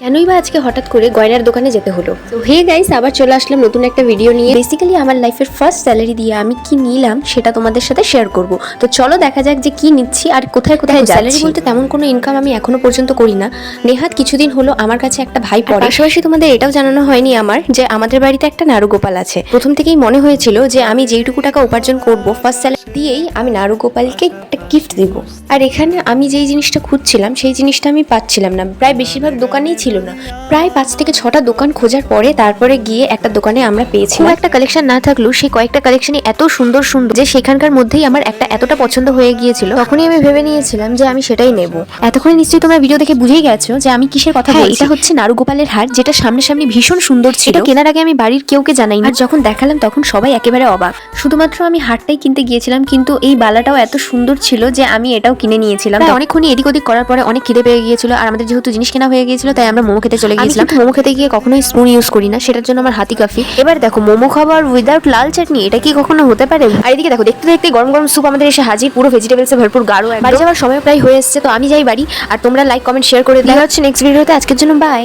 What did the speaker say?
কেনই বা আজকে হঠাৎ করে গয়নার দোকানে যেতে হলো। তো হে গাইস, আবার চলে আসলাম নতুন একটা ভিডিও নিয়ে। বেসিক্যালি আমার লাইফের ফার্স্ট স্যালারি দিয়ে আমি কি নিলাম সেটা তোমাদের সাথে শেয়ার করব। তো চলো দেখা যাক যে কি নিচ্ছি আর কোথায় কোথায় যাচ্ছি। স্যালারি বলতে তেমন কোনো ইনকাম আমি এখনো পর্যন্ত করি না। নেহাত কিছুদিন হলো আমার কাছে একটা ভাই পড়ে। পাশাপাশি তোমাদের এটাও জানানো হয়নি আমার যে আমাদের বাড়িতে একটা নারুগোপাল আছে। প্রথম থেকেই মনে হয়েছিল যে আমি যেইটুকু টাকা উপার্জন করব ফার্স্ট স্যালারি দিয়েই আমি নারুগোপালকে একটা গিফট দেব। আর এখানে আমি যেই জিনিসটা খুঁজছিলাম সেই জিনিসটা আমি পাচ্ছিলাম না, প্রায় বেশিরভাগ দোকানেই ছিল না। প্রায় 5 থেকে 6টা দোকান খোঁজার পরে তারপরে গিয়ে একটা দোকানে আমরা পেয়েছি। একটা কালেকশন না থাকলেও সেই কয়েকটা কালেকশনই এত সুন্দর সুন্দর যে সেখানকার মধ্যেই আমার একটা এতটা পছন্দ হয়ে গিয়েছিল, তখনই আমি ভেবে নিয়েছিলাম যে আমি সেটাই নেব। এতক্ষণে নিশ্চয়ই তোমরা ভিডিও দেখে বুঝেই গেছো যে আমি কিসের কথা বলছি। এটা হচ্ছে নারুগোপালের হার, যেটা সামনাসামনি ভীষণ সুন্দর ছিল। এটা কেনার আগে আমি বাড়ির কেউকে জানাইনি, আর যখন দেখালাম তখন সবাই একেবারে অবাক। শুধুমাত্র আমি হারটাই কিনতে গিয়েছিলাম, কিন্তু এই বালাটাও এত সুন্দর ছিল যে আমি এটাও কিনে নিয়েছিলাম। অনেকক্ষণই এদিক ওদিক করার পরে অনেক খিদে পেয়ে গিয়েছিল, আর আমাদের যেহেতু জিনিস কেনা হয়ে গিয়েছিল তাই আমরা মোমো খেতে চলে গিয়েছিলাম। মোমো খেতে গিয়ে কখনোই স্পুন ইউজ করি না, সেটার জন্য আমার হাতি কাফি। এবার দেখো মোমো খাবার উইদাউট লাল চাটনি, এটা কি কখনো হতে পারে? আর এদিকে দেখো দেখতে দেখতে গরম গরম স্যুপ আমাদের এসে হাজির, পুরো ভেজিটেবলসে ভরপুর গাঢ়। বাড়ি যাওয়ার সময় প্রায় হয়ে এসেছে, তো আমি যাই বাড়ি। আর তোমরা লাইক কমেন্ট শেয়ার করে দেখা হচ্ছে নেক্সট ভিডিওতে। আজকের জন্য বাই।